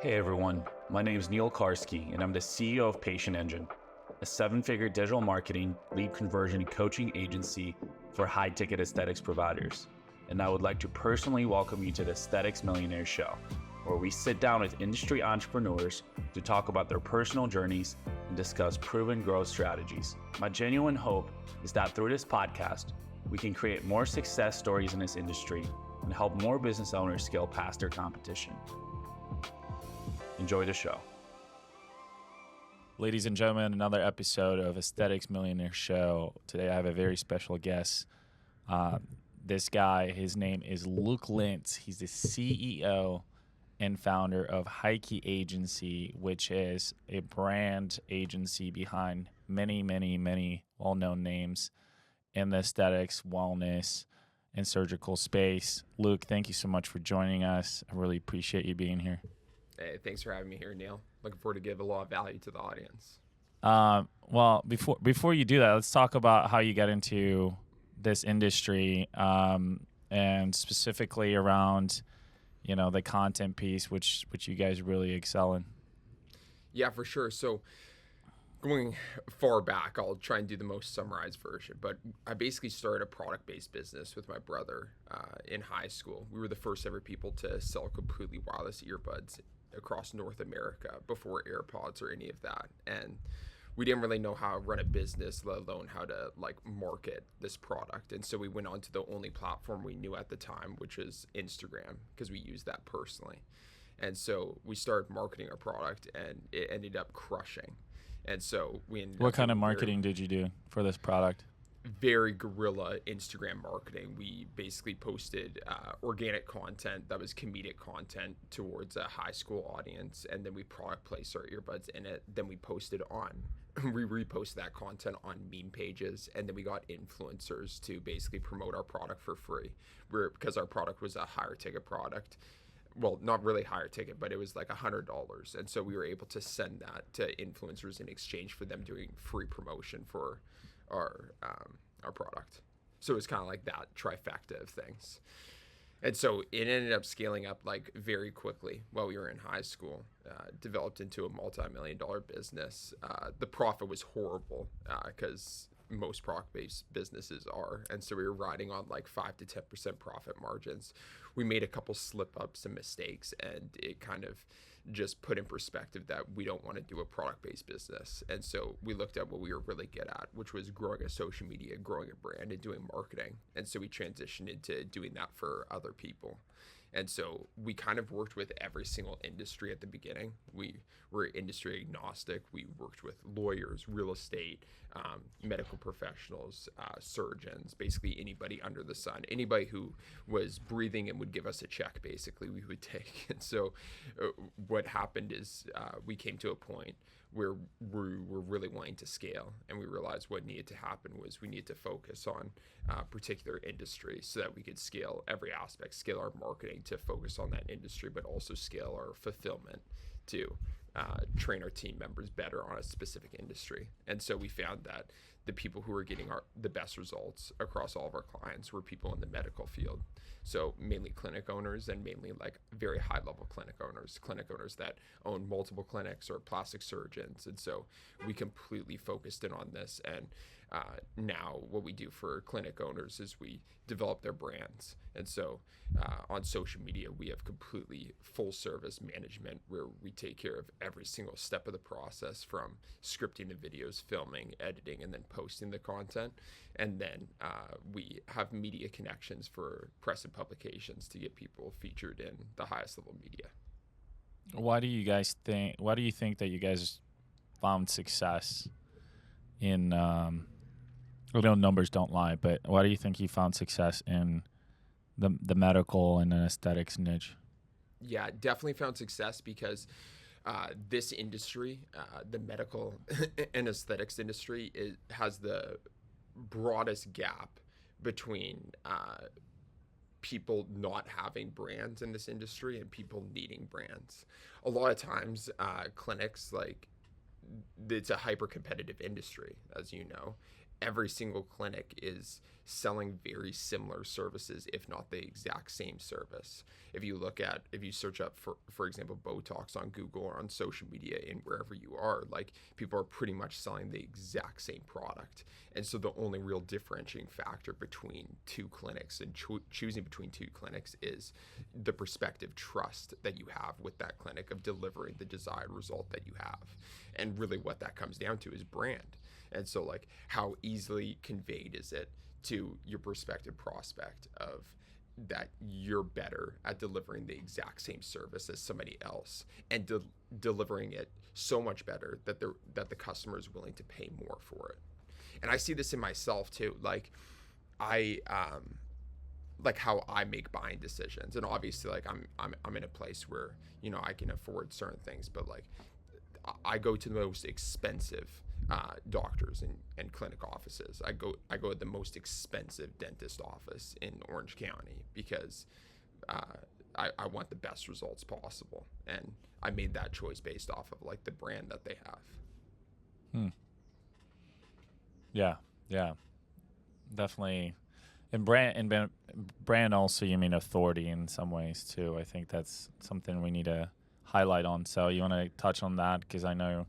Hey everyone, my name is Neil Karski and I'm the CEO of Patient Engine, a seven-figure digital marketing, lead conversion, and coaching agency for high-ticket aesthetics providers. And I would like to personally welcome you to the Aesthetic Millionaires Show, where we sit down with industry entrepreneurs to talk about their personal journeys and discuss proven growth strategies. My genuine hope is that through this podcast, we can create more success stories in this industry and help more business owners scale past their competition. Enjoy the show. Ladies and gentlemen, another episode of Aesthetic Millionaires Show. Today I have a very special guest. This guy, his name is Luke Lintz. He's the CEO and founder of HighKey Agency, which is a brand agency behind many well-known names in the aesthetics, wellness, and surgical space. Luke, thank you so much for joining us. I really appreciate you being here. Hey, thanks for having me here, Neil. Looking forward to give a lot of value to the audience. Well, before you do that, let's talk about how you got into this industry, and specifically around, the content piece, which you guys really excel in. Yeah, for sure. So going far back, I'll try and do the most summarized version, but I basically started a product-based business with my brother in high school. We were the first ever people to sell completely wireless earbuds across North America before AirPods or any of that. And we didn't really know how to run a business, let alone how to market this product. And so we went on to the only platform we knew at the time, which was Instagram, because we used that personally. And so we started marketing our product and it ended up crushing. And so we ended What kind of marketing did you do for this product? Very guerrilla Instagram marketing. We basically posted organic content that was comedic content towards a high school audience, and then we product placed our earbuds in it. Then we reposted that content on meme pages, and then we got influencers to basically promote our product for free. Because our product was a higher ticket product. Well, not really higher ticket, but it was like $100. And so we were able to send that to influencers in exchange for them doing free promotion for our product. So it was kind of like that trifecta of things. And so it ended up scaling up very quickly while we were in high school, developed into a multi-million-dollar business. The profit was horrible because most product-based businesses are. And so we were riding on 5 to 10% profit margins. We made a couple slip-ups and mistakes, and it kind of just put in perspective that we don't want to do a product-based business. And so we looked at what we were really good at, which was growing a social media, growing a brand, and doing marketing. And so we transitioned into doing that for other people. And so we kind of worked with every single industry at the beginning. We were industry agnostic. We worked with lawyers, real estate, medical professionals, surgeons, basically anybody under the sun, anybody who was breathing and would give us a check, basically, we would take. And so what happened is we came to a point where we were really wanting to scale, and we realized what needed to happen was we needed to focus on particular industry so that we could scale every aspect, scale our marketing to focus on that industry, but also scale our fulfillment to train our team members better on a specific industry. And so we found that the people who were getting the best results across all of our clients were people in the medical field. So mainly clinic owners, and mainly very high level clinic owners that own multiple clinics, or plastic surgeons. And so we completely focused in on this. And now what we do for clinic owners is we develop their brands. And so on social media, we have completely full service management where we take care of every single step of the process, from scripting the videos, filming, editing, and then posting the content. And then we have media connections for press and publications to get people featured in the highest level media. Why do you think that you guys found success in, I know numbers don't lie, but why do you think you found success in the medical and aesthetics niche? Yeah, definitely found success because this industry, the medical and aesthetics industry, has the broadest gap between people not having brands in this industry and people needing brands. A lot of times, clinics, it's a hyper competitive industry, as you know. every single clinic is selling very similar services, if not the exact same service. If you search up for example, Botox on Google or on social media and wherever you are, like, people are pretty much selling the exact same product. And so the only real differentiating factor between two clinics and choosing between two clinics is the perspective trust that you have with that clinic of delivering the desired result that you have. And really what that comes down to is brand. And so, like, how easily conveyed is it to your prospective prospect of that you're better at delivering the exact same service as somebody else, and delivering it so much better that the customer is willing to pay more for it. And I see this in myself too. Like, I like how I make buying decisions, and obviously, like, I'm in a place where, you know, I can afford certain things, but like, I go to the most expensive doctors and clinic offices. I go to the most expensive dentist office in Orange County because I want the best results possible, and I made that choice based off of, like, the brand that they have. Yeah, definitely. And brand also, you mean authority in some ways too. I think that's something we need to highlight on. So you want to touch on that, because I know,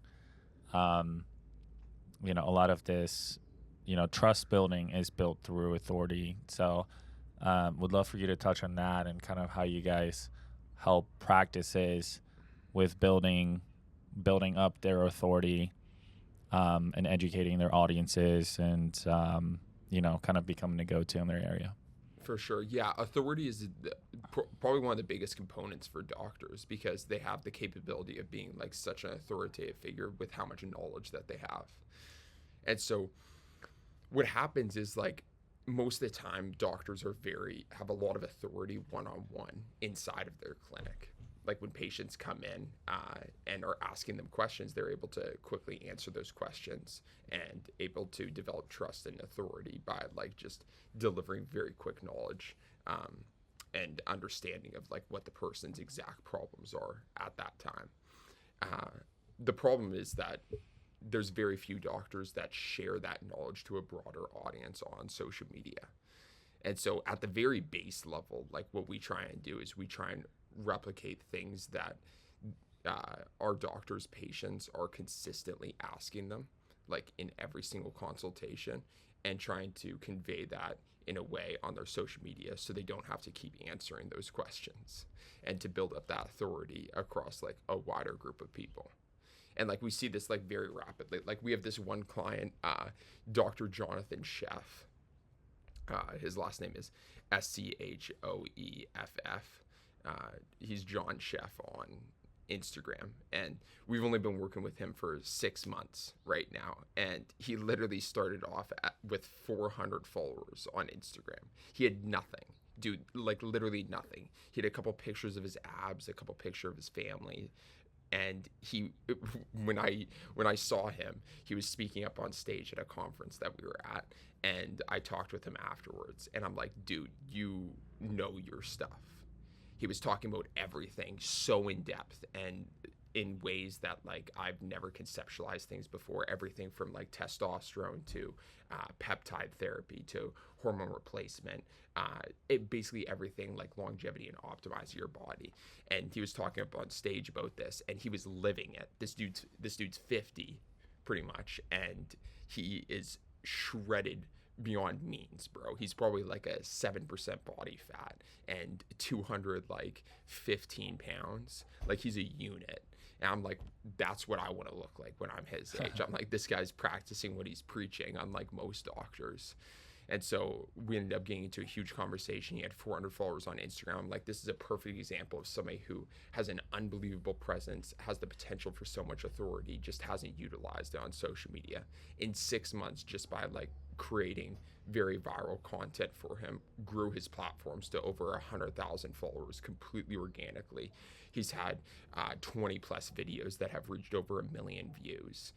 you know, a lot of this, you know, trust building is built through authority. So would love for you to touch on that and kind of how you guys help practices with building up their authority, and educating their audiences, and you know, kind of becoming a go-to in their area. For sure. Yeah. Authority is probably one of the biggest components for doctors, because they have the capability of being, like, such an authoritative figure with how much knowledge that they have. And so what happens is, like, most of the time doctors have a lot of authority one-on-one inside of their clinic. Like, when patients come in and are asking them questions, they're able to quickly answer those questions and able to develop trust and authority by, like, just delivering very quick knowledge and understanding of, like, what the person's exact problems are at that time. The problem is that there's very few doctors that share that knowledge to a broader audience on social media. And so at the very base level, like, what we try and do is we try and replicate things that our doctors' patients are consistently asking them, like, in every single consultation, and trying to convey that in a way on their social media so they don't have to keep answering those questions, and to build up that authority across, like, a wider group of people. And, like, we see this, like, very rapidly. Like, we have this one client, Dr. Jonathan Sheff. His last name is Schoeff. He's John Sheff on Instagram, and we've only been working with him for 6 months right now, and he literally started off with 400 followers on Instagram. He had nothing, dude, like, literally nothing. He had a couple pictures of his abs, a couple pictures of his family, and when I saw him, he was speaking up on stage at a conference that we were at, and I talked with him afterwards, and I'm like, dude, you know your stuff. He was talking about everything so in depth and in ways that, like, I've never conceptualized things before. Everything from, like, testosterone to peptide therapy to hormone replacement. Basically everything, like, longevity and optimizing your body. And he was talking up on stage about this, and he was living it. This dude's 50, pretty much, and he is shredded beyond means, bro. He's probably like a 7% body fat and 215 pounds. Like, he's a unit. And I'm like, that's what I want to look like when I'm his age. I'm like, this guy's practicing what he's preaching, unlike most doctors. And so we ended up getting into a huge conversation. He had 400 followers on Instagram. I'm like, this is a perfect example of somebody who has an unbelievable presence, has the potential for so much authority, just hasn't utilized it on social media. In 6 months, just by, like, creating very viral content for him, grew his platforms to over 100,000 followers completely organically. He's had 20 plus videos that have reached over 1 million views.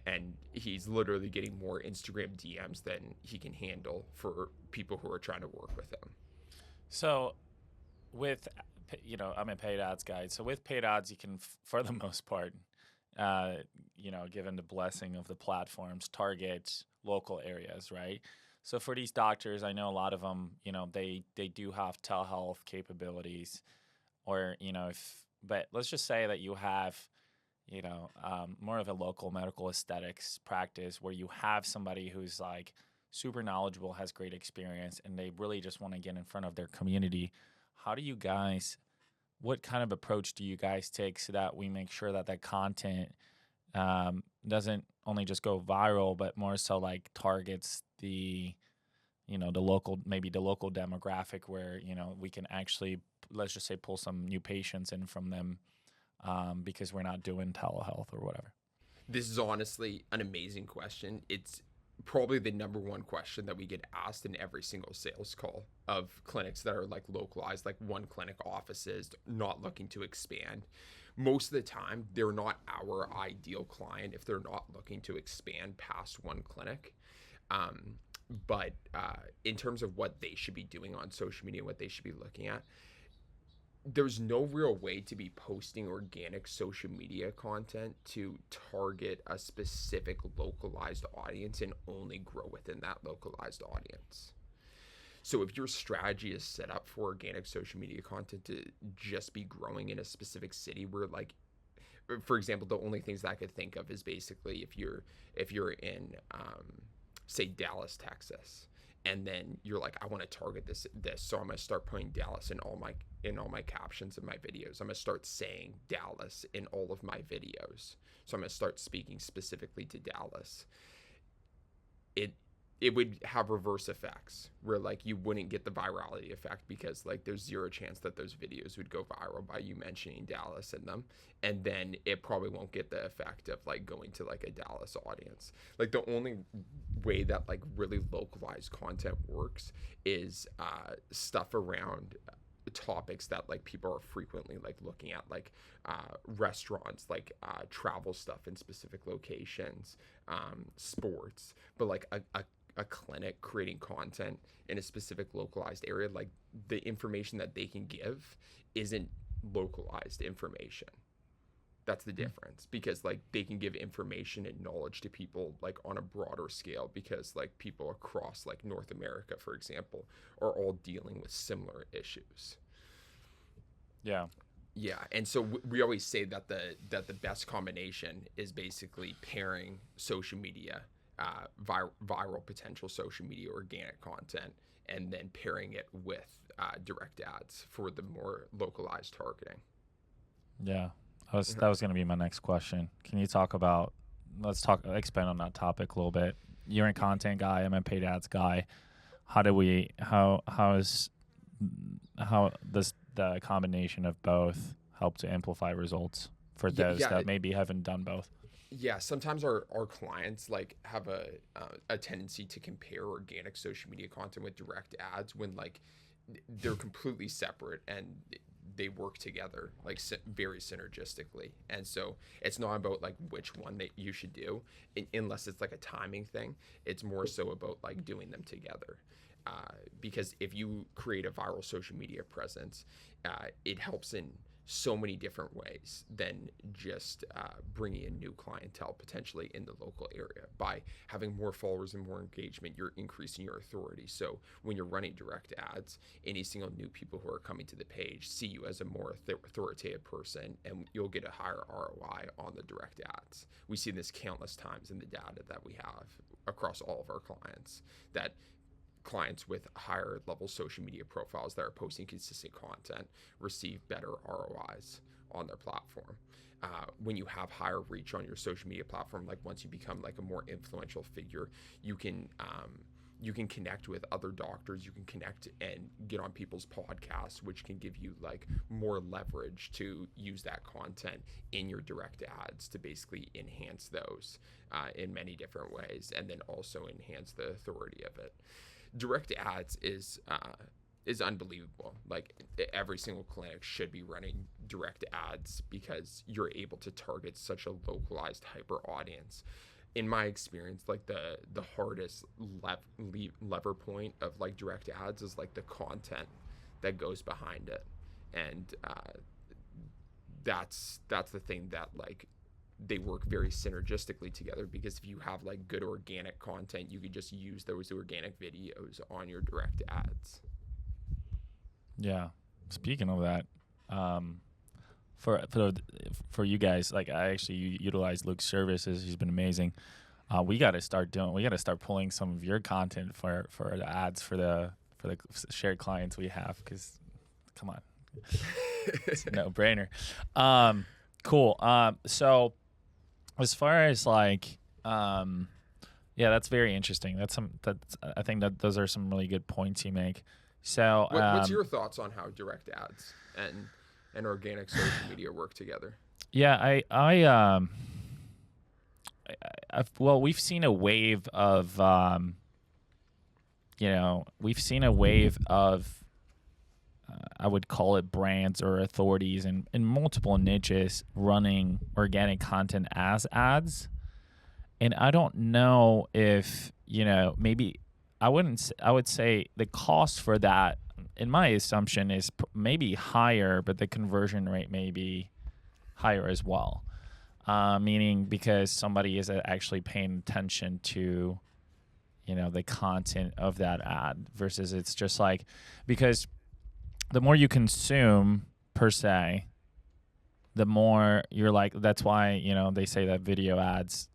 And he's literally getting more Instagram DMs than he can handle for people who are trying to work with him. So with, you know, I'm a paid ads guy. So with paid ads, you can, for the most part, given the blessing of the platforms, target local areas, right? So for these doctors, I know a lot of them, they do have telehealth capabilities, or but let's just say that you have, more of a local medical aesthetics practice where you have somebody who's like super knowledgeable, has great experience, and they really just want to get in front of their community. How do you guys? What kind of approach do you guys take so that we make sure that that content doesn't only just go viral, but more so like targets the local, maybe the local demographic where, we can actually, let's just say, pull some new patients in from them because we're not doing telehealth or whatever? This is honestly an amazing question. It's probably the number one question that we get asked in every single sales call of clinics that are like localized, like one clinic offices, not looking to expand. Most of the time, they're not our ideal client if they're not looking to expand past one clinic. But in terms of what they should be doing on social media, what they should be looking at, there's no real way to be posting organic social media content to target a specific localized audience and only grow within that localized audience. So if your strategy is set up for organic social media content to just be growing in a specific city where, like, for example, the only things that I could think of is basically if you're in say Dallas, Texas, and then you're like, I want to target this, so I'm gonna start putting Dallas in all my captions in my videos. I'm gonna start saying Dallas in all of my videos. So I'm gonna start speaking specifically to Dallas. It would have reverse effects where, like, you wouldn't get the virality effect because, like, there's zero chance that those videos would go viral by you mentioning Dallas in them, and then it probably won't get the effect of like going to like a Dallas audience. Like, the only way that like really localized content works is stuff around topics that like people are frequently like looking at, like restaurants, like travel stuff in specific locations, sports. But like a clinic creating content in a specific localized area, like, the information that they can give isn't localized information. That's the difference, because like they can give information and knowledge to people like on a broader scale, because like people across like North America, for example, are all dealing with similar issues. Yeah. Yeah, and so we always say that the best combination is basically pairing social media, viral potential social media organic content, and then pairing it with direct ads for the more localized targeting. Yeah. That was going to be my next question. Can you expand on that topic a little bit? You're a content guy, I'm a paid ads guy. How does the combination of both help to amplify results for those that maybe haven't done both? Yeah, sometimes our clients like have a tendency to compare organic social media content with direct ads when like they're completely separate and they work together like very synergistically. And so it's not about like which one that you should do unless it's like a timing thing. It's more so about like doing them together. Because if you create a viral social media presence, it helps in so many different ways than just bringing in new clientele potentially in the local area. By having more followers and more engagement, you're increasing your authority. So when you're running direct ads, any single new people who are coming to the page see you as a more authoritative person, and you'll get a higher ROI on the direct ads. We see this countless times in the data that we have across all of our clients, that clients with higher level social media profiles that are posting consistent content receive better ROIs on their platform. When you have higher reach on your social media platform, like once you become like a more influential figure, you can connect with other doctors, you can connect and get on people's podcasts, which can give you like more leverage to use that content in your direct ads to basically enhance those in many different ways, and then also enhance the authority of it. Direct ads is unbelievable. Like, every single clinic should be running direct ads because you're able to target such a localized hyper audience. In my experience, like the hardest lever point of like direct ads is like the content that goes behind it, and that's the thing that like they work very synergistically together, because if you have like good organic content, you could just use those organic videos on your direct ads. Yeah. Speaking of that, for you guys, like I actually utilize Luke's services. He's been amazing. We got to start pulling some of your content for the ads for the shared clients we have, because come on, it's a no-brainer. Cool. So as far as like, yeah, that's very interesting. I think that those are some really good points you make. So what's your thoughts on how direct ads and organic social media work together? Yeah, well, we've seen a wave of, I would call it brands or authorities in multiple niches running organic content as ads. And I don't know if, maybe I would say the cost for that, in my assumption, is maybe higher, but the conversion rate may be higher as well. Meaning because somebody is actually paying attention to, the content of that ad versus it's just like, because the more you consume per se, the more you're like, that's why, they say that video ads,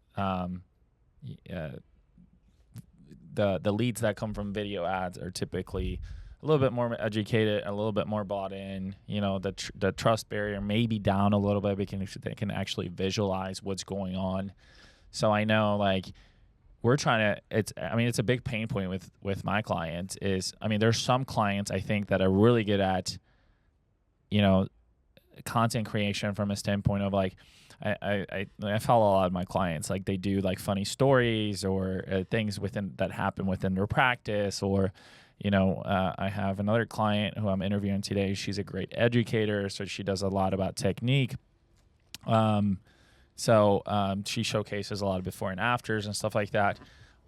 the leads that come from video ads are typically a little bit more educated, a little bit more bought in. The trust barrier may be down a little bit because they can actually visualize what's going on. So I know, like, we're trying to. It's a big pain point with my clients. There's some clients I think that are really good at, content creation from a standpoint of like, I follow a lot of my clients. Like they do like funny stories or things that happen within their practice, or I have another client who I'm interviewing today. She's a great educator, so she does a lot about technique. She showcases a lot of before and afters and stuff like that.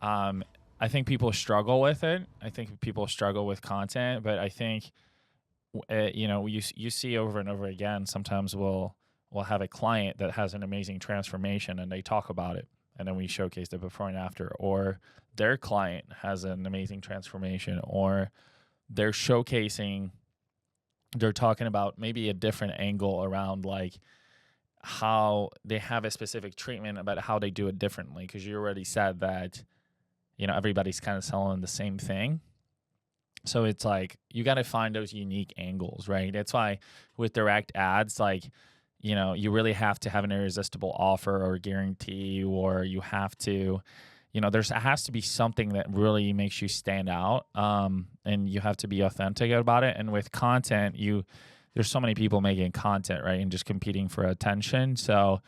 I think people struggle with it. I think people struggle with content, but I think, you see over and over again, sometimes we'll have a client that has an amazing transformation and they talk about it, and then we showcase the before and after, or their client has an amazing transformation, or they're talking about maybe a different angle around like how they have a specific treatment, about how they do it differently. Because you already said that, everybody's kind of selling the same thing. So it's like, you got to find those unique angles, right? That's why with direct ads, like, you really have to have an irresistible offer or guarantee, or you have to, there has to be something that really makes you stand out, and you have to be authentic about it. And with content, there's so many people making content, right, and just competing for attention. So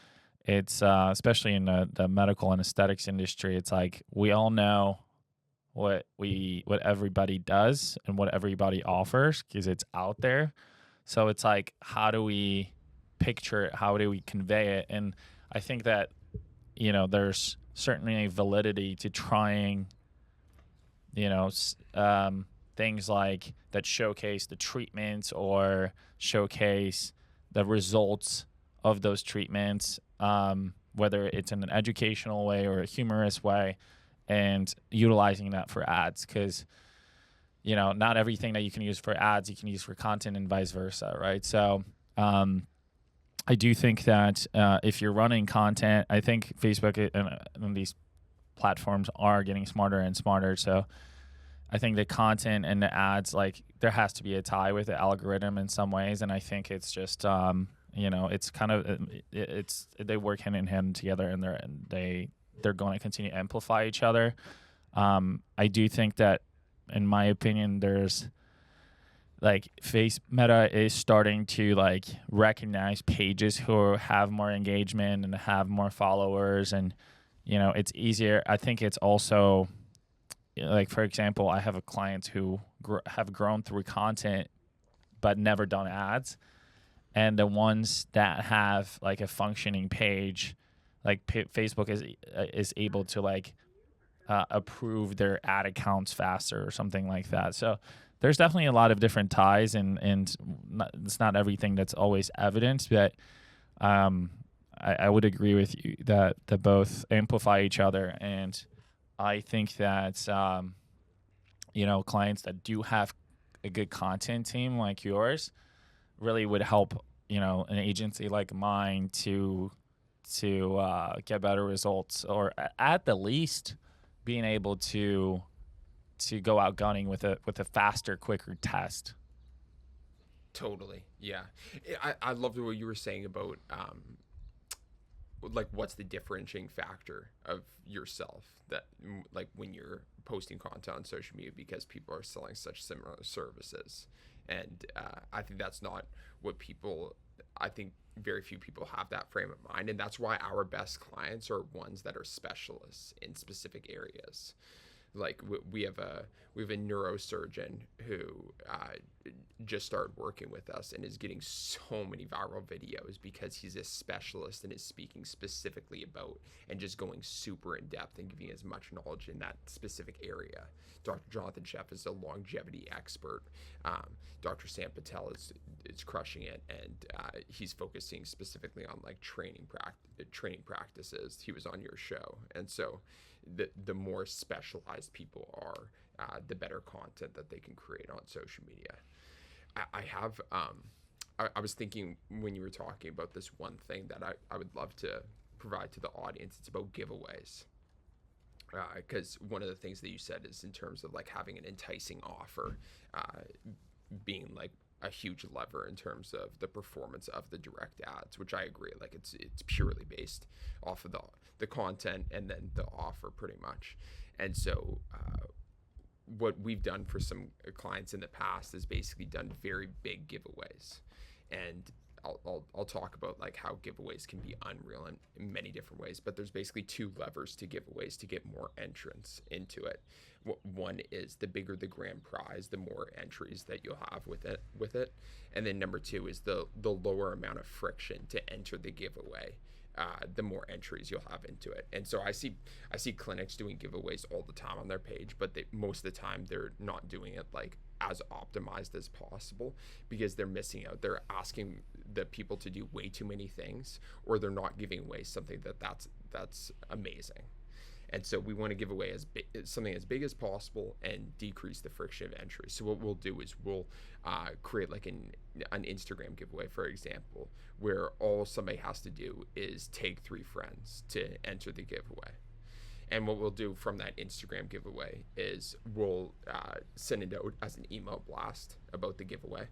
it's especially in the medical and aesthetics industry, it's like we all know what everybody does and what everybody offers because it's out there. So it's like, how do we picture it? How do we convey it? And I think that, there's certainly a validity to trying, things like that showcase the treatments or showcase the results of those treatments, whether it's in an educational way or a humorous way, and utilizing that for ads. Because, not everything that you can use for ads, you can use for content, and vice versa, right? So I do think that if you're running content, I think Facebook and these platforms are getting smarter and smarter. So I think the content and the ads, like, there has to be a tie with the algorithm in some ways. And I think it's just, it's kind of, they work hand in hand together, and they're going to continue to amplify each other. I do think that, in my opinion, there's like Meta is starting to like recognize pages who have more engagement and have more followers, and it's easier. I think it's also like, for example, I have clients who have grown through content but never done ads, and the ones that have like a functioning page, like Facebook is able to like approve their ad accounts faster or something like that. So there's definitely a lot of different ties, and it's not everything that's always evident, but I I would agree with you that both amplify each other. And I think that, clients that do have a good content team like yours really would help, an agency like mine to get better results, or at the least being able to go out gunning with a faster, quicker test. Totally. Yeah. I loved what you were saying about like what's the differentiating factor of yourself that like when you're posting content on social media, because people are selling such similar services. And I think that's not what people, I think very few people have that frame of mind. And that's why our best clients are ones that are specialists in specific areas. Like we have a neurosurgeon who just started working with us and is getting so many viral videos because he's a specialist and is speaking specifically about and just going super in depth and giving as much knowledge in that specific area. Dr. Jonathan Sheff is a longevity expert. Dr. Sam Patel is crushing it, and he's focusing specifically on like training practices. He was on your show, and so the more specialized people are, the better content that they can create on social media. I was thinking when you were talking about this one thing that I would love to provide to the audience. It's about giveaways. Because one of the things that you said is in terms of like having an enticing offer, being like a huge lever in terms of the performance of the direct ads, which I agree. Like it's purely based off of the content and then the offer pretty much. And so what we've done for some clients in the past is basically done very big giveaways. And I'll talk about like how giveaways can be unreal in many different ways, but there's basically two levers to giveaways to get more entrants into it. One is the bigger the grand prize, the more entries that you'll have with it. And then number two is the lower amount of friction to enter the giveaway. The more entries you'll have into it. And so I see clinics doing giveaways all the time on their page, but most of the time they're not doing it like as optimized as possible because they're missing out. They're asking the people to do way too many things, or they're not giving away something that's amazing. And so we want to give away something as big as possible and decrease the friction of entry. So what we'll do is we'll create like an Instagram giveaway, for example, where all somebody has to do is tag 3 friends to enter the giveaway. And what we'll do from that Instagram giveaway is we'll send it out as an email blast about the giveaway.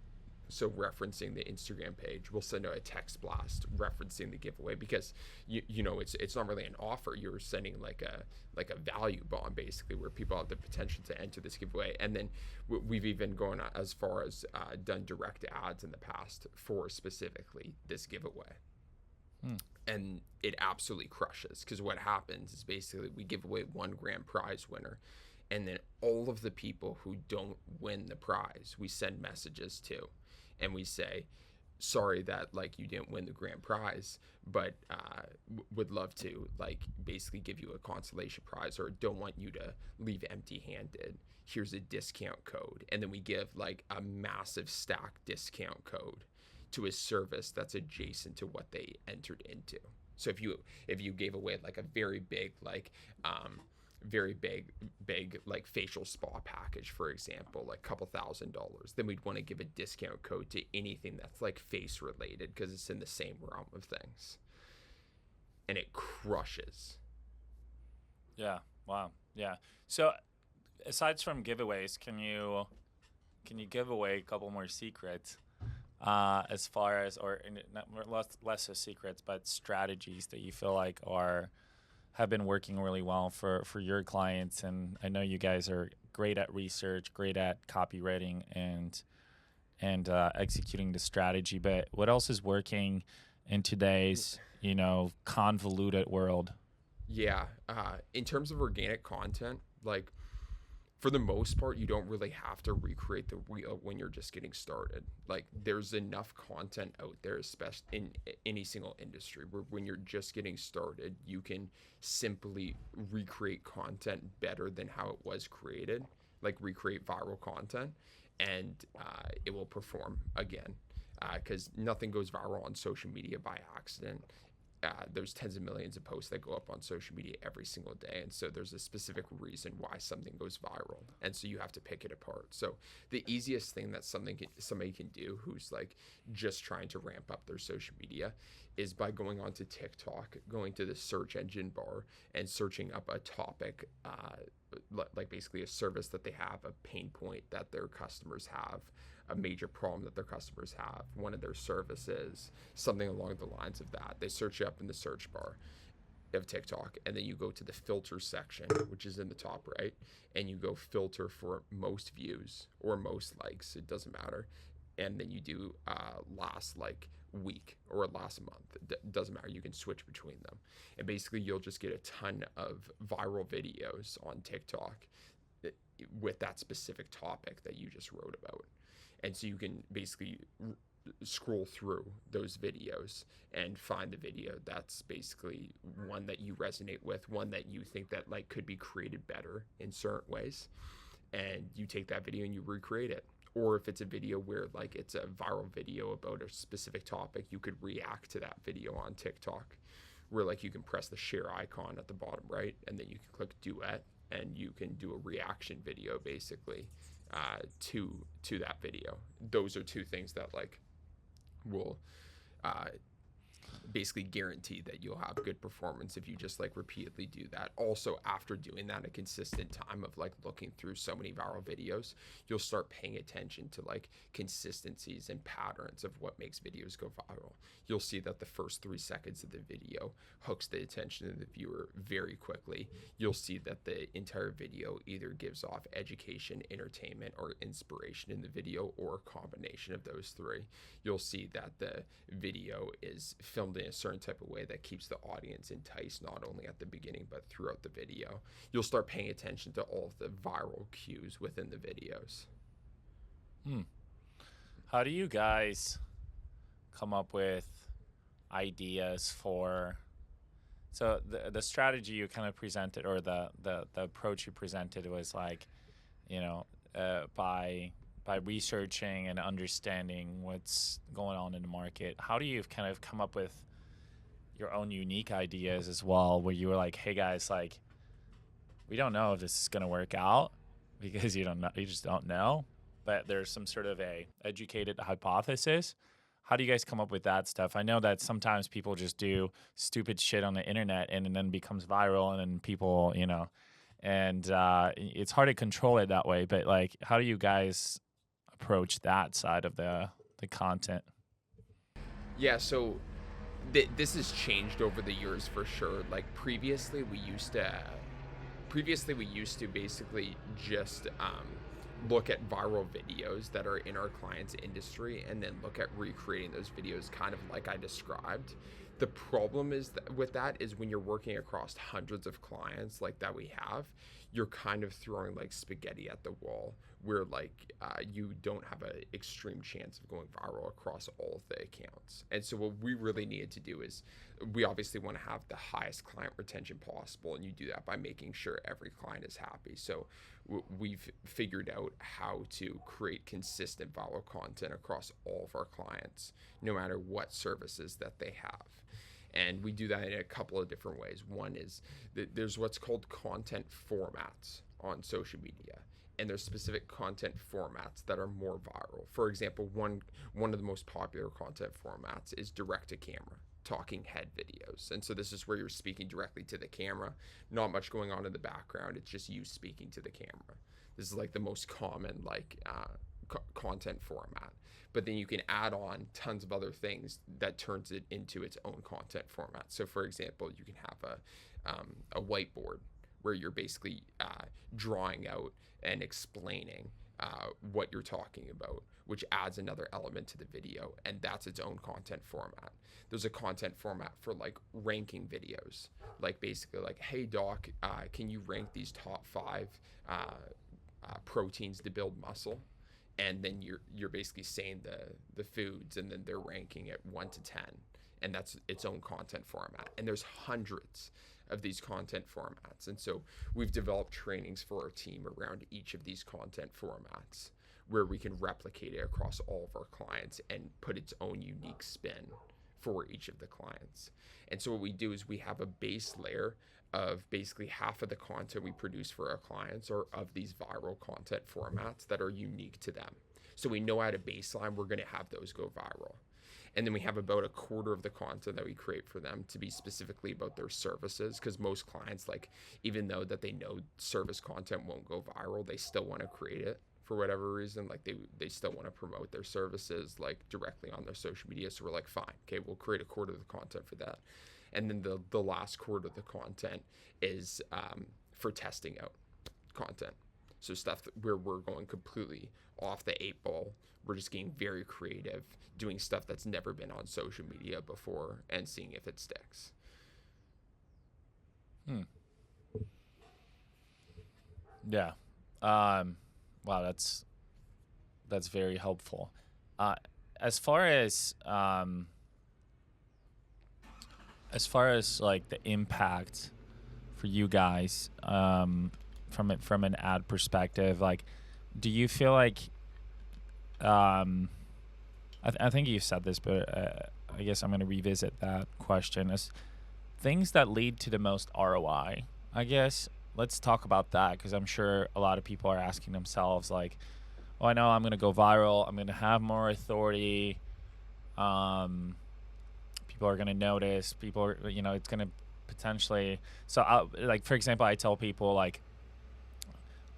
So referencing the Instagram page, we'll send out a text blast referencing the giveaway because you know it's not really an offer. You're sending like a value bomb basically, where people have the potential to enter this giveaway. And then we've even gone as far as done direct ads in the past for specifically this giveaway. And it absolutely crushes, because what happens is basically we give away one grand prize winner, and then all of the people who don't win the prize we send messages to, and we say, sorry that like you didn't win the grand prize, but would love to like basically give you a consolation prize, or don't want you to leave empty-handed. Here's a discount code. And then we give like a massive stack discount code to a service that's adjacent to what they entered into. So if you gave away like a very big like facial spa package, for example, like $2,000, then we'd want to give a discount code to anything that's like face related, because it's in the same realm of things, and it crushes. Yeah. Wow. Yeah. So aside from giveaways, can you give away a couple more secrets? As far as, or less so secrets, but strategies that you feel like have been working really well for your clients. And I know you guys are great at research, great at copywriting and executing the strategy. But what else is working in today's convoluted world? Yeah, in terms of organic content, like, for the most part, you don't really have to recreate the wheel when you're just getting started. Like, there's enough content out there, especially in any single industry, where when you're just getting started, you can simply recreate content better than how it was created, like recreate viral content, and it will perform again, because nothing goes viral on social media by accident. there's tens of millions of posts that go up on social media every single day. And so there's a specific reason why something goes viral. And so you have to pick it apart. So the easiest thing that somebody can do who's like just trying to ramp up their social media is by going onto TikTok, going to the search engine bar and searching up a topic, like basically a service that they have, a pain point that their customers have, a major problem that their customers have, one of their services, something along the lines of that. They search it up in the search bar of TikTok, and then you go to the filter section, which is in the top right, and you go filter for most views or most likes, it doesn't matter. And then you do last like week or last month, it doesn't matter, you can switch between them. And basically you'll just get a ton of viral videos on TikTok with that specific topic that you just wrote about. And so you can basically scroll through those videos and find the video that's basically one that you resonate with, one that you think that like could be created better in certain ways, and you take that video and you recreate it. Or if it's a video where like it's a viral video about a specific topic, you could react to that video on TikTok, where like you can press the share icon at the bottom right, and then you can click duet, and you can do a reaction video basically to that video. Those are two things that like will basically guarantee that you'll have good performance if you just like repeatedly do that. Also, after doing that a consistent time of like looking through so many viral videos, you'll start paying attention to like consistencies and patterns of what makes videos go viral. You'll see that the first 3 seconds of the video hooks the attention of the viewer very quickly. You'll see that the entire video either gives off education, entertainment, or inspiration in the video, or a combination of those three. You'll see that the video is filmed in a certain type of way that keeps the audience enticed, not only at the beginning but throughout the video. You'll start paying attention to all of the viral cues within the videos. How do you guys come up with ideas for, so the strategy you kind of presented, or the approach you presented was like, by researching and understanding what's going on in the market. How do you kind of come up with your own unique ideas as well, where you were like, hey guys, like, we don't know if this is going to work out, because you just don't know, but there's some sort of a educated hypothesis. How do you guys come up with that stuff? I know that sometimes people just do stupid shit on the internet and then becomes viral, and then people, and it's hard to control it that way, but like, how do you guys approach that side of the content? Yeah, so this has changed over the years for sure. Like previously we used to basically just look at viral videos that are in our client's industry and then look at recreating those videos kind of like I described. The problem is with that is when you're working across hundreds of clients like that we have, you're kind of throwing like spaghetti at the wall, where like you don't have an extreme chance of going viral across all of the accounts. And so what we really needed to do is, we obviously want to have the highest client retention possible, and you do that by making sure every client is happy. So we've figured out how to create consistent viral content across all of our clients, no matter what services that they have. And we do that in a couple of different ways. One is that there's what's called content formats on social media, and there's specific content formats that are more viral. For example, one of the most popular content formats is direct to camera, talking head videos. And so this is where you're speaking directly to the camera, not much going on in the background. It's just you speaking to the camera. This is like the most common like content format. But then you can add on tons of other things that turns it into its own content format. So for example, you can have a whiteboard where you're basically drawing out and explaining what you're talking about, which adds another element to the video, and that's its own content format. There's a content format for like ranking videos, like basically like, hey doc, can you rank these top 5 proteins to build muscle? And then you're basically saying the foods, and then they're ranking it 1 to 10, and that's its own content format. And there's hundreds of these content formats, and so we've developed trainings for our team around each of these content formats, where we can replicate it across all of our clients and put its own unique spin for each of the clients. And so what we do is we have a base layer of basically half of the content we produce for our clients are of these viral content formats that are unique to them. So we know at a baseline, we're going to have those go viral. And then we have about a quarter of the content that we create for them to be specifically about their services, because most clients, like, even though that they know service content won't go viral, they still want to create it for whatever reason. Like they still want to promote their services like directly on their social media. So we're like, fine, okay, we'll create a quarter of the content for that. And then the last quarter of the content is for testing out content. So stuff where we're going completely off the 8 ball. We're just getting very creative, doing stuff that's never been on social media before and seeing if it sticks. Yeah. Wow, that's very helpful. As far as like the impact for you guys from an ad perspective, like, do you feel like I think you said this, but I guess I'm going to revisit that question as things that lead to the most ROI? I guess let's talk about that, because I'm sure a lot of people are asking themselves like, oh, I know I'm going to go viral, I'm going to have more authority, people are going to notice, people are, it's going to potentially, so like, for example, I tell people like,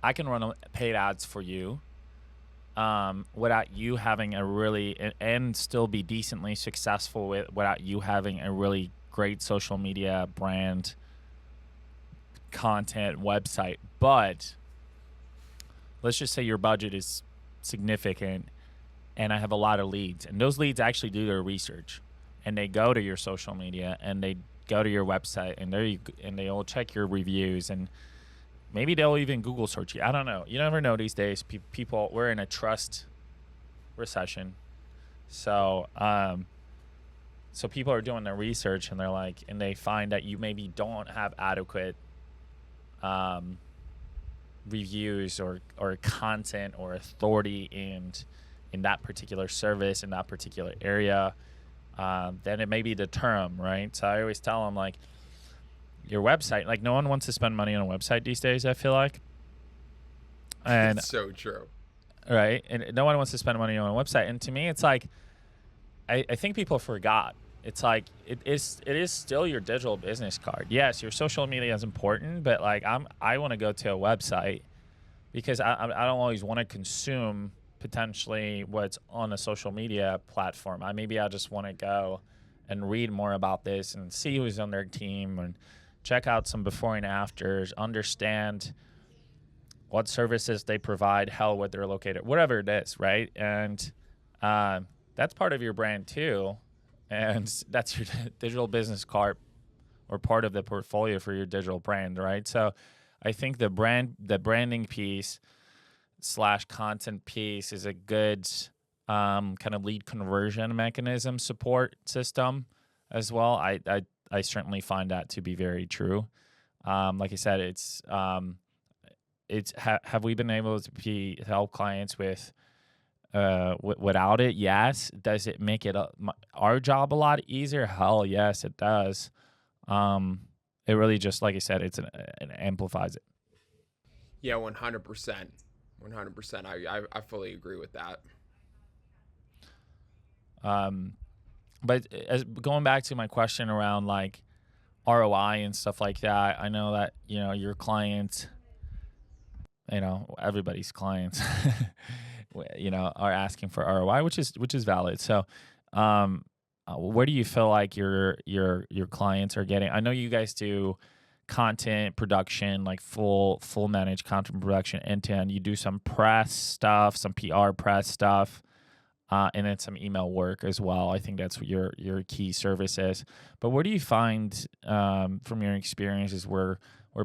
I can run paid ads for you without you having a really, and still be decently successful without you having a really great social media brand, content, website. But let's just say your budget is significant and I have a lot of leads, and those leads actually do their research and they go to your social media and they go to your website and they'll check your reviews, and maybe they'll even Google search you. I don't know. You never know these days. People, we're in a trust recession. So, so people are doing their research and they're like, and they find that you maybe don't have adequate reviews or content or authority in that particular service, in that particular area. Then it may be the term, right? So I always tell them, like, your website, like, no one wants to spend money on a website these days, I feel like. And it's so true. Right? And no one wants to spend money on a website. And to me, it's like, I think people forgot. It's like, it is still your digital business card. Yes, your social media is important, but like, I want to go to a website because I don't always want to consume potentially what's on a social media platform. Maybe I just want to go and read more about this and see who's on their team and check out some before and afters, understand what services they provide, what they're located, whatever it is, right? And that's part of your brand too. And that's your digital business card or part of the portfolio for your digital brand, right? So I think the branding piece / content piece is a good kind of lead conversion mechanism support system as well. I certainly find that to be very true. Like I said, have we been able to help clients with without it? Yes. Does it make it our job a lot easier? Hell yes, it does. It really just, like I said, it amplifies it. Yeah, 100%. 100%. I fully agree with that. But going back to my question around like ROI and stuff like that, I know that, your clients, everybody's clients, are asking for ROI, which is valid. So, where do you feel like your clients are getting? I know you guys do content production, like full managed content production end to end. You do some press stuff, some PR press stuff. And then some email work as well. I think that's what your key service is. But where do you find, from your experiences, where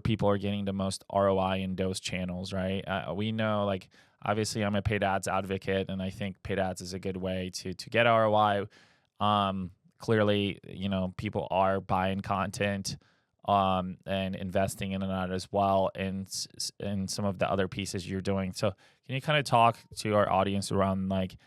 people are getting the most ROI in those channels, right? We know, like, obviously I'm a paid ads advocate, and I think paid ads is a good way to get ROI. Clearly, people are buying content and investing in that as well, and some of the other pieces you're doing. So can you kind of talk to our audience around, like,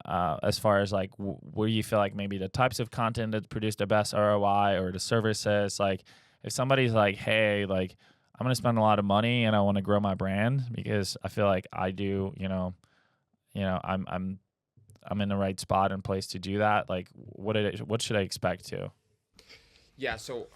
as far as like where you feel like maybe the types of content that produce the best ROI or the services? Like if somebody's like, hey, like I'm going to spend a lot of money and I want to grow my brand because I feel like I do, I'm in the right spot and place to do that. Like what should I expect to? Yeah, so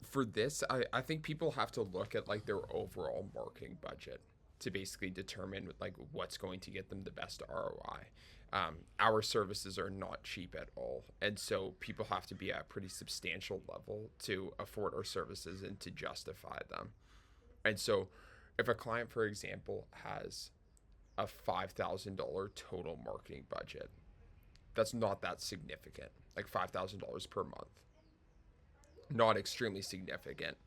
for this, I think people have to look at like their overall marketing budget to basically determine like what's going to get them the best ROI. Our services are not cheap at all, and so people have to be at a pretty substantial level to afford our services and to justify them. And so if a client, for example, has a $5,000 total marketing budget, that's not that significant, like $5,000 per month. Not extremely significant.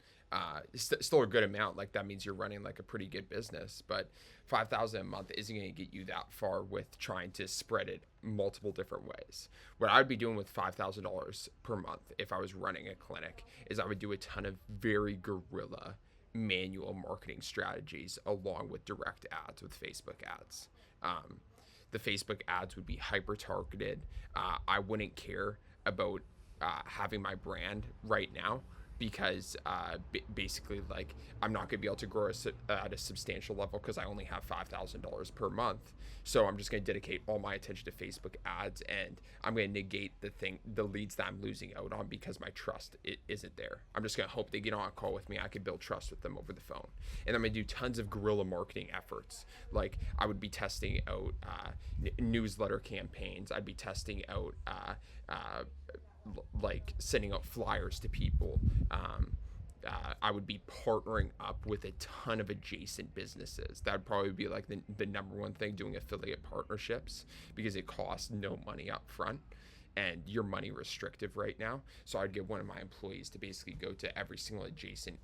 Still a good amount. Like that means you're running like a pretty good business, but 5,000 a month isn't going to get you that far with trying to spread it multiple different ways. What I would be doing with $5,000 per month if I was running a clinic is I would do a ton of very guerrilla manual marketing strategies along with direct ads with Facebook ads. The Facebook ads would be hyper targeted. I wouldn't care about having my brand right now because basically like I'm not going to be able to grow at a substantial level because I only have $5,000 per month. So I'm just going to dedicate all my attention to Facebook ads, and I'm going to negate the leads that I'm losing out on because my trust isn't there. I'm just going to hope they get on a call with me. I can build trust with them over the phone. And I'm going to do tons of guerrilla marketing efforts. Like I would be testing out newsletter campaigns. I'd be testing out like sending out flyers to people. I would be partnering up with a ton of adjacent businesses. That would probably be like the number one thing, doing affiliate partnerships, because it costs no money up front and you're money restrictive right now. So I'd get one of my employees to basically go to every single adjacent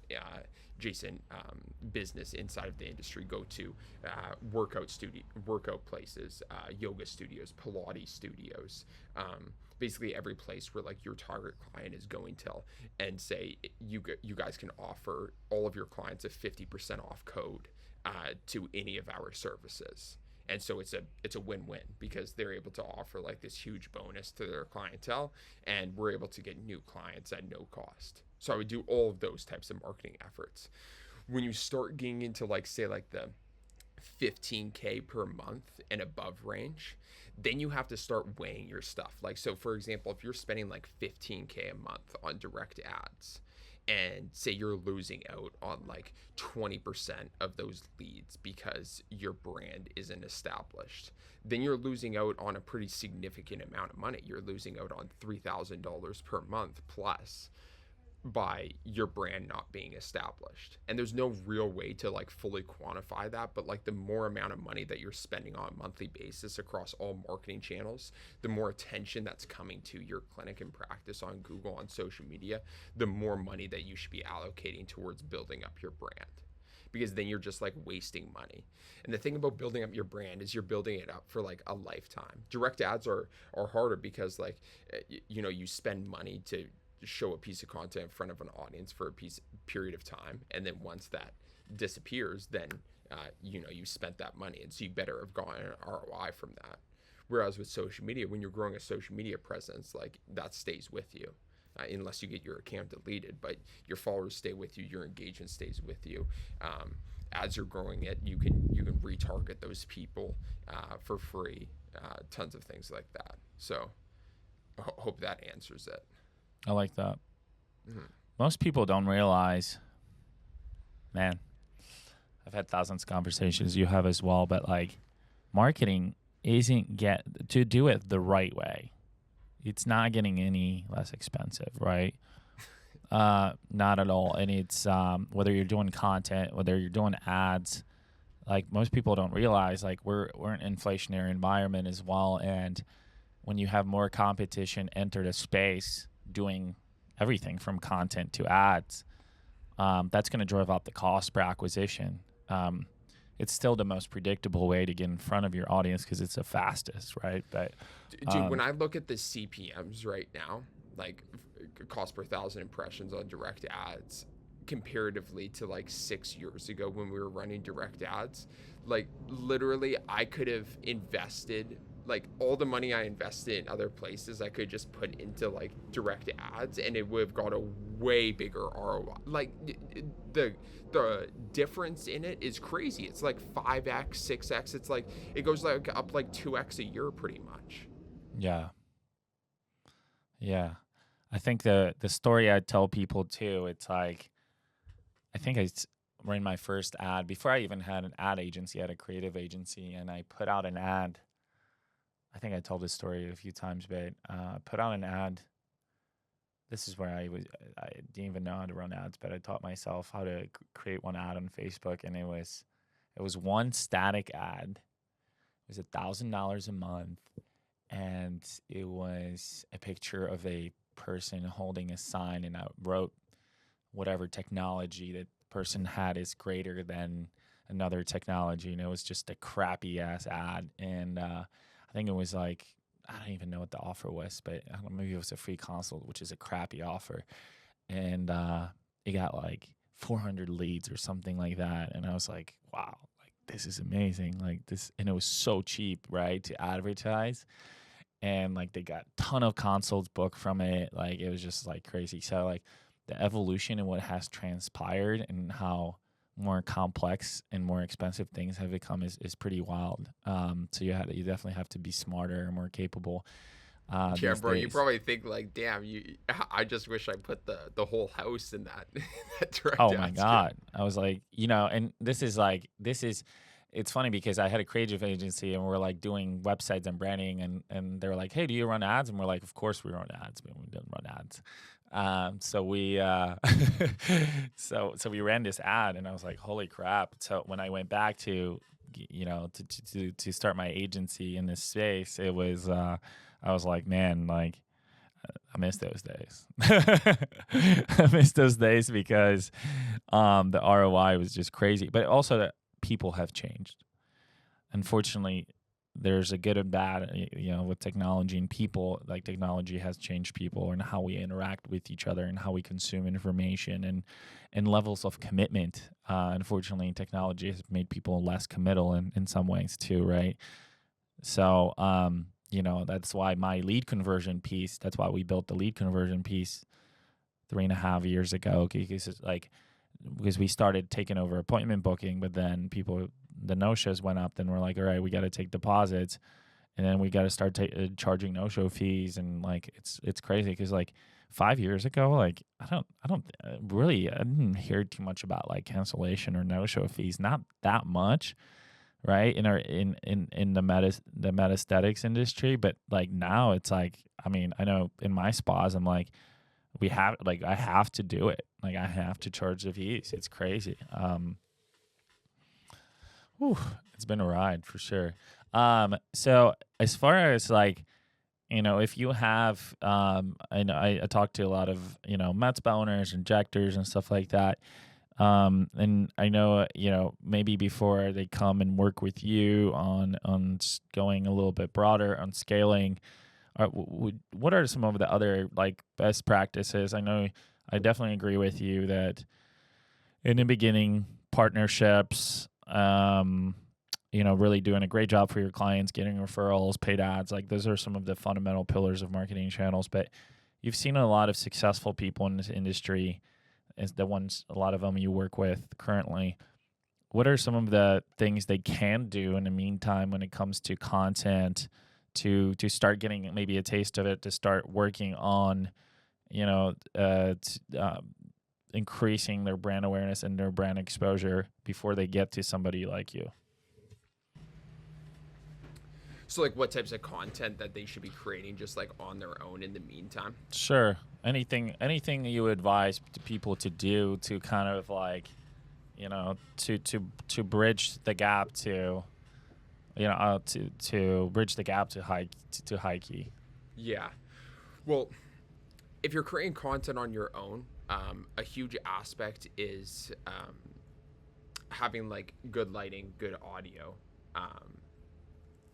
business inside of the industry, go to workout places, yoga studios, Pilates studios, basically every place where like your target client is going to, and say you guys can offer all of your clients a 50% off code to any of our services. And so it's a win-win because they're able to offer like this huge bonus to their clientele, and we're able to get new clients at no cost. So I would do all of those types of marketing efforts. When you start getting into like say like the $15K per month and above range, then you have to start weighing your stuff. Like, so for example, if you're spending like $15K a month on direct ads, and say you're losing out on like 20% of those leads because your brand isn't established, then you're losing out on a pretty significant amount of money. You're losing out on $3,000 per month plus by your brand not being established. And there's no real way to like fully quantify that, but like the more amount of money that you're spending on a monthly basis across all marketing channels, the more attention that's coming to your clinic and practice on Google, on social media, the more money that you should be allocating towards building up your brand, because then you're just like wasting money. And the thing about building up your brand is you're building it up for like a lifetime. Direct ads are harder because like you spend money to show a piece of content in front of an audience for a period of time, and then once that disappears, then you spent that money, and so you better have gotten an ROI from that. Whereas with social media, when you're growing a social media presence, like that stays with you, unless you get your account deleted, but your followers stay with you, your engagement stays with you. As you're growing it, you can retarget those people for free, tons of things like that. So I hope that answers it. I like that. Mm-hmm. Most people don't realize, man, I've had thousands of conversations, you have as well, but like marketing to do it the right way, it's not getting any less expensive, right? Not at all. And it's whether you're doing content, whether you're doing ads, like most people don't realize like we're in an inflationary environment as well. And when you have more competition enter the space, doing everything from content to ads, that's going to drive up the cost per acquisition. It's still the most predictable way to get in front of your audience because it's the fastest, right? But dude, when I look at the CPMs right now, like cost per 1,000 impressions on direct ads, comparatively to like 6 years ago when we were running direct ads, like literally I could have invested like all the money I invested in other places I could just put into like direct ads, and it would have got a way bigger ROI. Like the difference in it is crazy. It's like 5x, 6x. It's like it goes like up like 2x a year pretty much. Yeah. Yeah. I think the story I tell people too, it's like, I think I ran my first ad before I even had an ad agency. I had a creative agency, and I put out an ad. I think I told this story a few times, but put out an ad. This is where I didn't even know how to run ads, but I taught myself how to create one ad on Facebook, and it was one static ad. It was $1,000 a month, and it was a picture of a person holding a sign, and I wrote whatever technology that person had is greater than another technology, and it was just a crappy ass ad. And I think it was like, I don't even know what the offer was, but I don't know, maybe it was a free consult, which is a crappy offer. And it got like 400 leads or something like that. And I was like, wow, like this is amazing. Like this, and it was so cheap, right, to advertise. And like they got a ton of consults booked from it. Like it was just like crazy. So like the evolution and what has transpired and how more complex and more expensive things have become is pretty wild. So you definitely have to be smarter and more capable. Yeah, bro, days. you probably think like, damn, I just wish I put the whole house in that, that direct Oh my ad God. I was like, and it's funny because I had a creative agency and we're like doing websites and branding, and they're like, hey, do you run ads? And we're like, of course we run ads, but we didn't run ads. So we so we ran this ad, and I was like, holy crap. So when I went back to to start my agency in this space, it was I was like, man, like I miss those days. I miss those days because the ROI was just crazy, but also that people have changed. Unfortunately, there's a good and bad, with technology and people. Like technology has changed people and how we interact with each other and how we consume information and levels of commitment. Unfortunately, technology has made people less committal in some ways too, right? So, that's why my lead conversion piece, that's why we built the lead conversion piece 3.5 years ago, because we started taking over appointment booking, but then the no-shows went up. Then we're like, all right, we got to take deposits, and then we got to start charging no-show fees, and like it's crazy because like 5 years ago, like I didn't hear too much about like cancellation or no-show fees, not that much, right? In the med aesthetics industry, but like now it's like, I mean, I know in my spas, I'm like, I have to do it. Like I have to charge the fees. It's crazy. It's been a ride for sure. So as far as like, if you have, I know I talk to a lot of, med spa owners, injectors and stuff like that. And I know, maybe before they come and work with you on going a little bit broader on scaling, what are some of the other like best practices? I know I definitely agree with you that in the beginning, partnerships, really doing a great job for your clients, getting referrals, paid ads, like those are some of the fundamental pillars of marketing channels. But you've seen a lot of successful people in this industry, as the ones, a lot of them you work with currently. What are some of the things they can do in the meantime when it comes to content to start getting maybe a taste of it, to start working on, increasing their brand awareness and their brand exposure before they get to somebody like you? So like what types of content that they should be creating just like on their own in the meantime? Sure. Anything you advise to people to do to kind of like, to bridge the gap to, to bridge the gap to HighKey. Yeah. Well, if you're creating content on your own, a huge aspect is having like good lighting, good audio.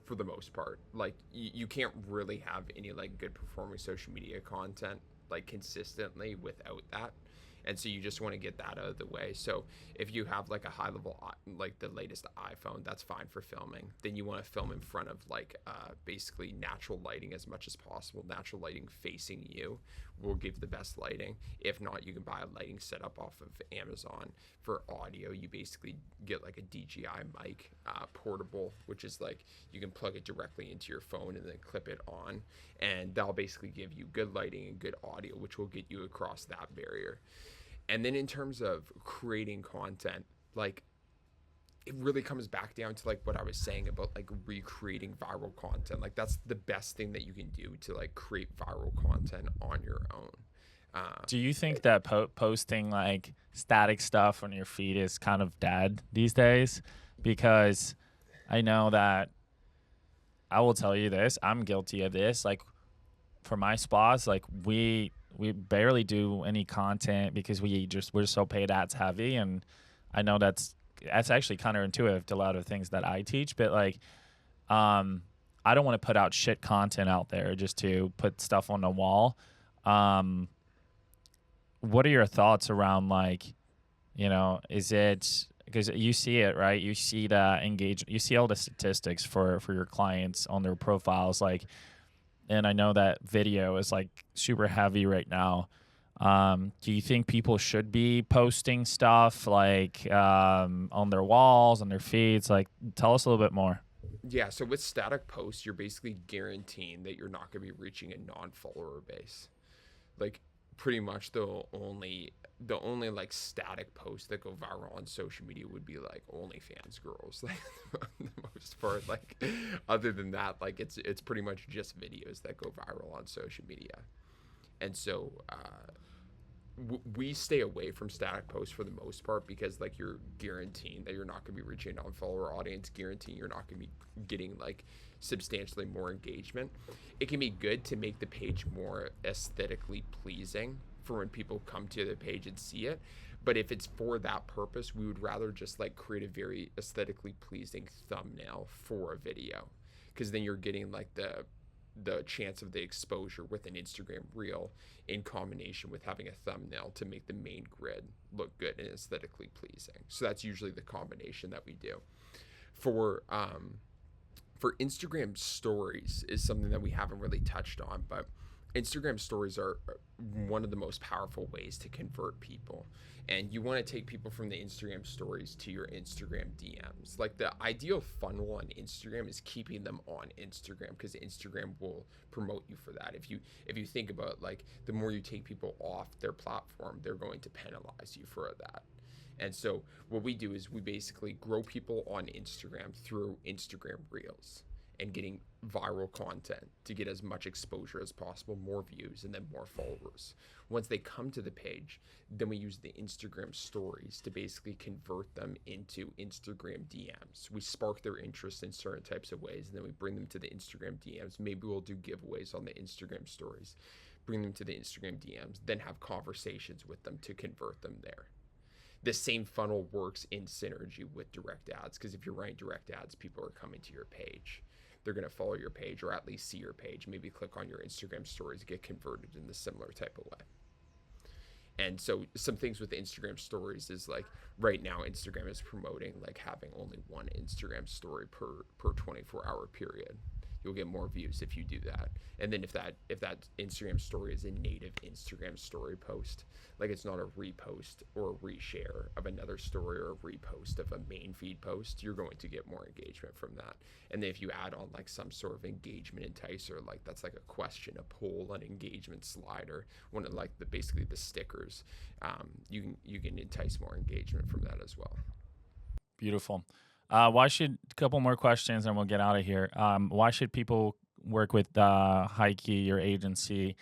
For the most part, like you can't really have any like good performing social media content like consistently without that. And so you just want to get that out of the way. So if you have like a high level, like the latest iPhone, that's fine for filming. Then you want to film in front of like basically natural lighting as much as possible. Natural lighting facing you will give the best lighting. If not, you can buy a lighting setup off of Amazon. For audio, you basically get like a DJI mic, portable, which is like you can plug it directly into your phone and then clip it on, and that'll basically give you good lighting and good audio, which will get you across that barrier. And then in terms of creating content, like it really comes back down to like what I was saying about like recreating viral content. Like that's the best thing that you can do to like create viral content on your own. Do you think that posting like static stuff on your feed is kind of dead these days? Because I know that I will tell you this, I'm guilty of this. Like for my spas, like we barely do any content because we're so paid ads heavy, and I know that's actually counterintuitive to a lot of things that I teach, but like I don't want to put out shit content out there just to put stuff on the wall. What are your thoughts around like, you know, is it because you see it, right? You see the you see all the statistics for your clients on their profiles, like, and I know that video is like super heavy right now. Do you think people should be posting stuff like on their walls, on their feeds? Like, tell us a little bit more. Yeah, so with static posts, you're basically guaranteeing that you're not going to be reaching a non-follower base. Like pretty much the only like static posts that go viral on social media would be like OnlyFans girls, like the most part. Like other than that, like it's pretty much just videos that go viral on social media. And so we stay away from static posts for the most part because like you're guaranteeing that you're not going to be reaching a non-follower audience, guaranteeing you're not going to be getting like substantially more engagement. It can be good to make the page more aesthetically pleasing for when people come to the page and see it, but if it's for that purpose, we would rather just like create a very aesthetically pleasing thumbnail for a video, because then you're getting like the chance of the exposure with an Instagram reel in combination with having a thumbnail to make the main grid look good and aesthetically pleasing. So that's usually the combination that we do. For Instagram stories is something that we haven't really touched on, but Instagram stories are one of the most powerful ways to convert people. And you want to take people from the Instagram stories to your Instagram DMs. Like the ideal funnel on Instagram is keeping them on Instagram, because Instagram will promote you for that. If you think about like the more you take people off their platform, they're going to penalize you for that. And so what we do is we basically grow people on Instagram through Instagram Reels and getting viral content to get as much exposure as possible, more views, and then more followers. Once they come to the page, then we use the Instagram stories to basically convert them into Instagram DMs. We spark their interest in certain types of ways, and then we bring them to the Instagram DMs. Maybe we'll do giveaways on the Instagram stories, bring them to the Instagram DMs, then have conversations with them to convert them there. The same funnel works in synergy with direct ads, because if you're running direct ads, people are coming to your page. They're going to follow your page or at least see your page, maybe click on your Instagram stories, get converted in the similar type of way. And so some things with Instagram stories is like right now Instagram is promoting like having only one Instagram story per 24-hour period. You'll get more views if you do that. And then if that Instagram story is a native Instagram story post, like it's not a repost or a reshare of another story or a repost of a main feed post, you're going to get more engagement from that. And then if you add on like some sort of engagement enticer, like that's like a question, a poll, an engagement slider, one of like basically the stickers, you can entice more engagement from that as well. Beautiful. A couple more questions and we'll get out of here. Why should people work with HighKey, your agency,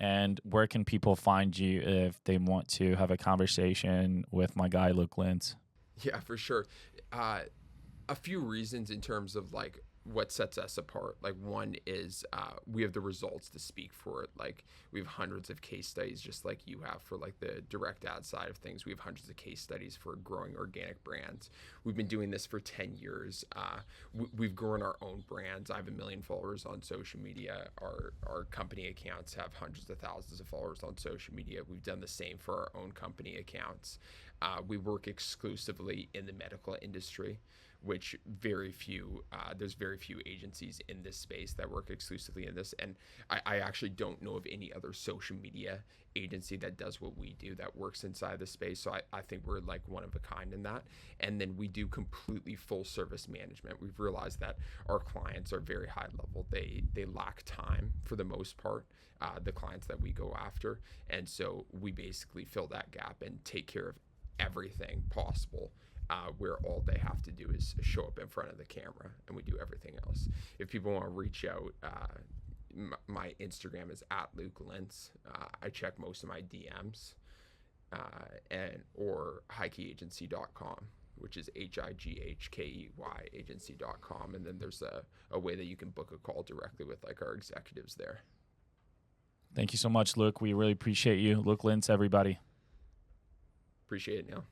and where can people find you if they want to have a conversation with my guy, Luke Lintz? Yeah, for sure. A few reasons in terms of like what sets us apart. Like, one is we have the results to speak for it. Like, we have hundreds of case studies, just like you have for like the direct ad side of things. We have hundreds of case studies for growing organic brands. We've been doing this for 10 years. We've grown our own brands. I have 1 million followers on social media. Our company accounts have hundreds of thousands of followers on social media. We've done the same for our own company accounts. We work exclusively in the medical industry, which there's very few agencies in this space that work exclusively in this. And I actually don't know of any other social media agency that does what we do, that works inside the space. So I think we're like one of a kind in that. And then we do completely full service management. We've realized that our clients are very high level. They lack time for the most part, the clients that we go after. And so we basically fill that gap and take care of everything possible, where all they have to do is show up in front of the camera, and we do everything else. If people want to reach out, my Instagram is @LukeLintz. I check most of my DMs, or HighKeyAgency.com, which is HighKey agency.com. And then there's a way that you can book a call directly with like our executives there. Thank you so much, Luke. We really appreciate you. Luke Lintz, everybody. Appreciate it, Neil.